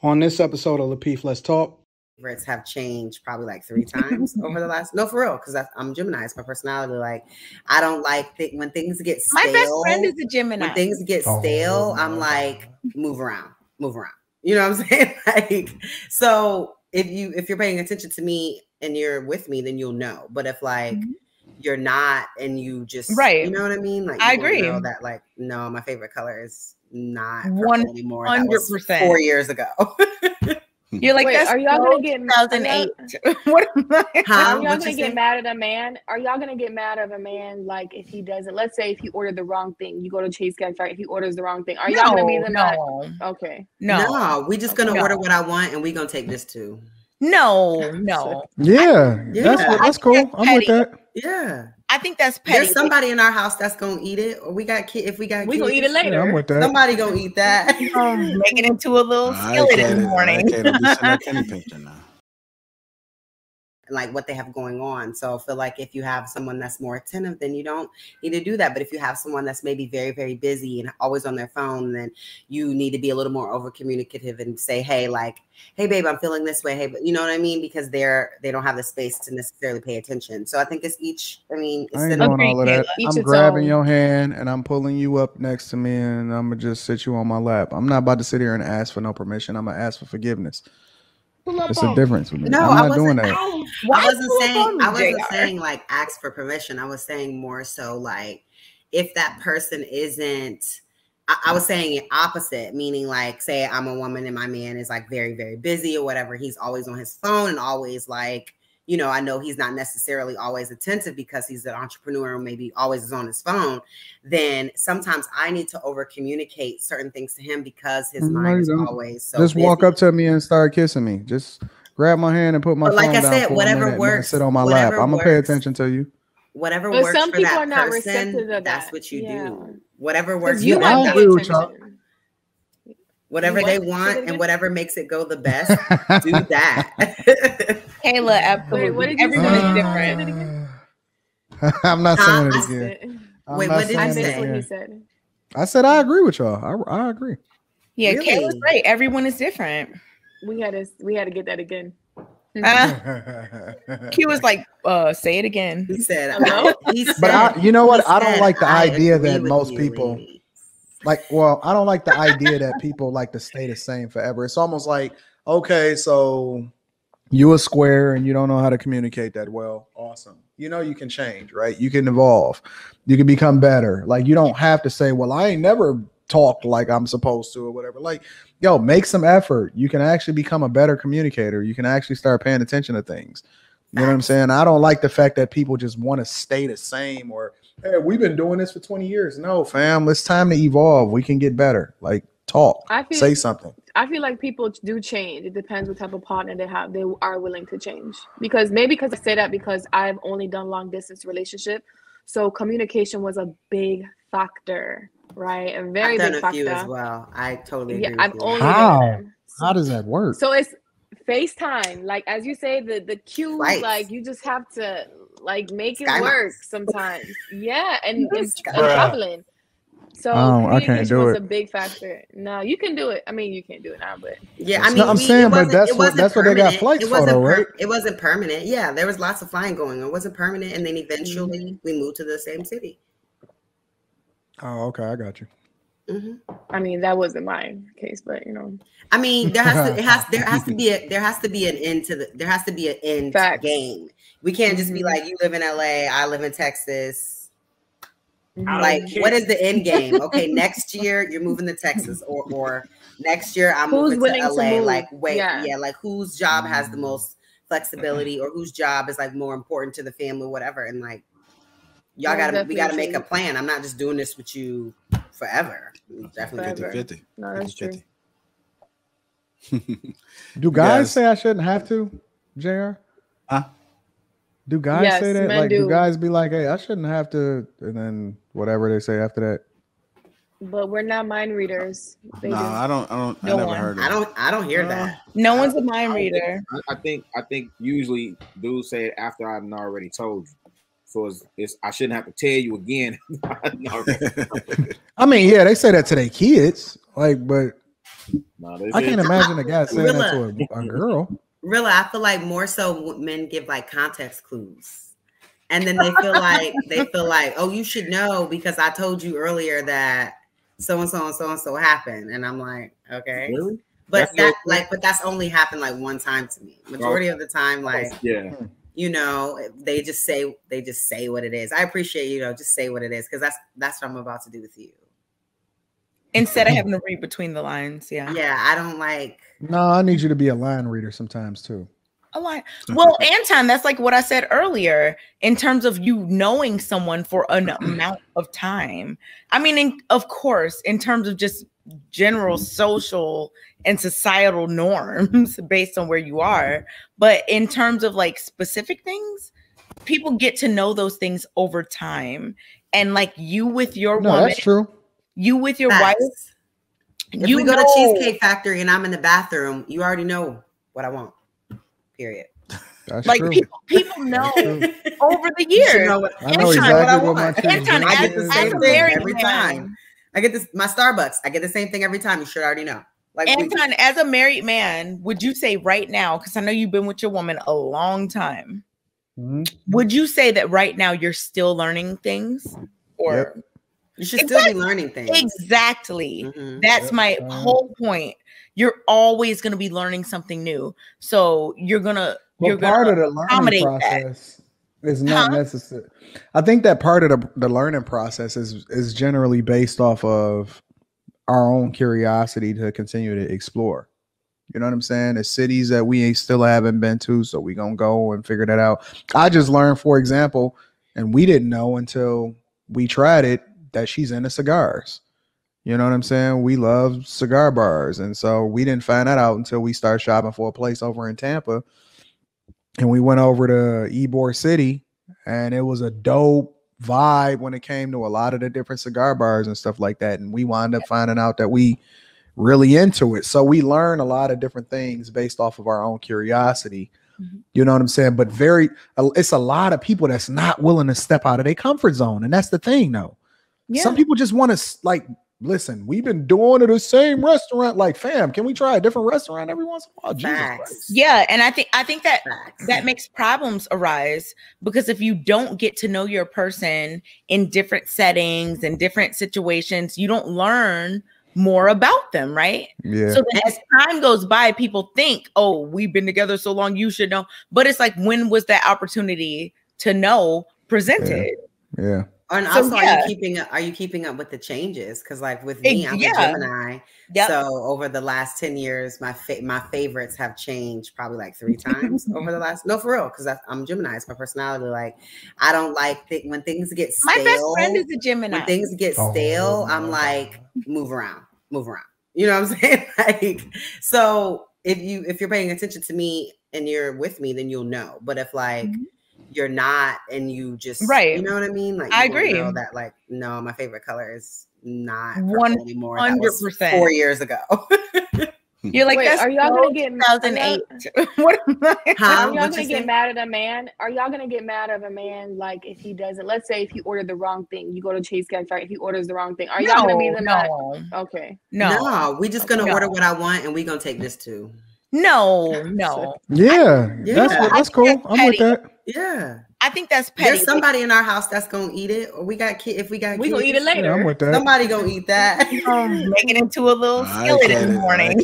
On this episode of Lapeef, Let's Talk. Favorites have changed probably like 3 times over the last. No, for real, because I'm Gemini. It's my personality. Like, I don't like when things get stale. My best friend is a Gemini. When things get stale, I'm like, move around. You know what I'm saying? Like, so if you're paying attention to me and you're with me, then you'll know. But if like you're not and you just you know what I mean? Like, I agree. Know that like, no, my favorite color is not 100%. 4 years ago. You're like, wait, are y'all gonna get 2008? What am I? Are y'all gonna get mad at a man? Are y'all gonna get mad at a man like if he doesn't? Let's say if he ordered the wrong thing, you go to Cheesecake Factory. If he orders the wrong thing, are y'all gonna be the mad? Okay, no, we just gonna order what I want, and we gonna take this too. No. Yeah, that's cool. I'm with that. Yeah. I think that's petty. There's somebody in our house that's gonna eat it, or we got kids. If we got, we gonna eat it later. Yeah, I'm with that. Somebody gonna eat that. Make it into a little skillet in the morning. Like what they have going on. So I feel like if you have someone that's more attentive, then you don't need to do that. But if you have someone that's maybe very, very busy and always on their phone, then you need to be a little more over communicative and say, hey, babe, I'm feeling this way. Hey, but you know what I mean? Because they don't have the space to necessarily pay attention. So I think it's each, I ain't doing all of that. I'm grabbing your hand and I'm pulling you up next to me and I'm gonna just sit you on my lap. I'm not about to sit here and ask for no permission. I'm gonna ask for forgiveness. It's a difference with me. No, I'm not doing that. I wasn't saying like ask for permission. I was saying more so like if that person isn't, I was saying it opposite, meaning like say I'm a woman and my man is like very, very busy or whatever. He's always on his phone and always like, you know, I know he's not necessarily always attentive because he's an entrepreneur and maybe always is on his phone. Then sometimes I need to over communicate certain things to him because his mind is always so just busy. Walk up to me and start kissing me. Just grab my hand and put my phone down. Like I said, whatever works. Sit on my lap. I'm gonna pay attention to you. Whatever works for that person, that's what you do. Whatever works for that person. Whatever they want and whatever makes it go the best, do that. Kayla, absolutely. Everyone is different. I'm not saying it again. Wait, what did you say? I said I agree with y'all. I agree. Yeah, really? Kayla's right. Everyone is different. We had to get that again. Q was like, say it again. He said, but you know what? I don't like the idea that most people like. Well, I don't like the idea that people like to stay the same forever. It's almost like, okay, so you a square and you don't know how to communicate that well. Awesome. You know, you can change, right? You can evolve. You can become better. Like, you don't have to say, well, I ain't never talked like I'm supposed to or whatever. Like, yo, make some effort. You can actually become a better communicator. You can actually start paying attention to things. You know what I'm saying? I don't like the fact that people just want to stay the same or, hey, we've been doing this for 20 years. No, fam, it's time to evolve. We can get better. Like, talk, say something. I feel like people do change. It depends what type of partner they have. They are willing to change because I say that because I've only done long distance relationship. So communication was a big factor, right? A very big factor. I've done a few as well. I totally agree with you. How does that work? So it's FaceTime. Like, as you say, the cue, like you just have to like make it work sometimes. Yeah. And traveling. So I can't do it. A big factor. No, you can do it. I mean, you can't do it now, but yeah, I mean, I'm saying, but that's what they got flights for, though, right? It wasn't permanent. Yeah, there was lots of flying going on. It wasn't permanent, and then eventually we moved to the same city. Oh, okay, I got you. I mean, that wasn't my case, but you know, I mean, there has to be an end to the game. We can't just be like, you live in LA, I live in Texas. Like, what is the end game? Okay, next year you're moving to Texas, or next year I'm moving to LA. Like, wait, like whose job has the most flexibility, or whose job is like more important to the family, whatever. And like, we gotta make a plan. I'm not just doing this with you forever. Definitely 50-50. No, that's true. Do guys say I shouldn't have to, JR? Do guys say that? Like, do guys be like, hey, I shouldn't have to, and then whatever they say after that? But we're not mind readers. No, I don't. I never heard of it. I don't hear that. No one's a mind reader. I think usually dudes say it after I've already told you. So it's I shouldn't have to tell you again. I mean, yeah, they say that to their kids, like, but I can't imagine a guy saying that to a girl. Really, I feel like more so men give like context clues, and then they feel like, oh, you should know because I told you earlier that so and so and so and so happened, and I'm like, okay, really? But but that's only happened like one time to me. Majority of the time, like, you know, they just say what it is. I appreciate, you know, just say what it is because that's what I'm about to do with you. Instead of having to read between the lines, yeah, I don't like. No, I need you to be a line reader sometimes too. A line. Well, Anton, that's like what I said earlier in terms of you knowing someone for an amount of time. I mean, of course, in terms of just general social and societal norms based on where you are, but in terms of like specific things, people get to know those things over time. And like you with your woman, that's true. You with your wife. If we go to Cheesecake Factory and I'm in the bathroom, you already know what I want. Period. That's like true. People know over the years. I know exactly what my Anton, I get the same thing every time. I get this my Starbucks. I get the same thing every time. You should already know. Like Anton, as a married man, would you say right now, because I know you've been with your woman a long time, would you say that right now you're still learning things? Or you should still be learning things. Exactly. That's my whole point. You're always going to be learning something new. So you're going to part of the learning process is not necessary. I think that part of the learning process is generally based off of our own curiosity to continue to explore. You know what I'm saying? There's cities that we still haven't been to, so we're going to go and figure that out. I just learned, for example, and we didn't know until we tried it, that she's into cigars. You know what I'm saying? We love cigar bars. And so we didn't find that out until we started shopping for a place over in Tampa. And we went over to Ybor City, and it was a dope vibe when it came to a lot of the different cigar bars and stuff like that. And we wound up finding out that we really into it. So we learn a lot of different things based off of our own curiosity. You know what I'm saying? But it's a lot of people that's not willing to step out of their comfort zone. And that's the thing, though. Some people just want to, like, listen, we've been doing it the same restaurant. Like, fam, can we try a different restaurant every once in a while? Jesus Christ. Yeah, and I think that makes problems arise because if you don't get to know your person in different settings and different situations, you don't learn more about them, right? Yeah. So then as time goes by, people think, oh, we've been together so long, you should know. But it's like, when was that opportunity to know presented? Yeah. And also, are you keeping up with the changes? Because like with me, I'm a Gemini. So over the last 10 years, my favorites have changed probably like 3 times over the last. No, for real, because I'm Gemini. It's my personality. Like, I don't like when things get stale. My best friend is a Gemini. When things get stale, I'm like, move around. You know what I'm saying? Like, so if you're paying attention to me and you're with me, then you'll know. But if like you're not and you just you know what I mean? Like, I agree. Know that like, no, my favorite color is not 100% 4 years ago. You're like, wait, are y'all gonna get 2008? What am I? Are y'all gonna get mad at a man? Are y'all gonna get mad at a man like if he doesn't? Let's say if he ordered the wrong thing, you go to Cheesecake Factory, he orders the wrong thing. Are y'all gonna be the mad? Okay, no, we just gonna order what I want and we gonna take this too. No. Yeah, that's cool. I'm with that. Yeah, I think that's petty. There's somebody in our house that's gonna eat it, or we got kids. If we got, we gonna eat it later. Yeah, I'm with that. Somebody gonna eat that. Make it into a little skillet in the morning.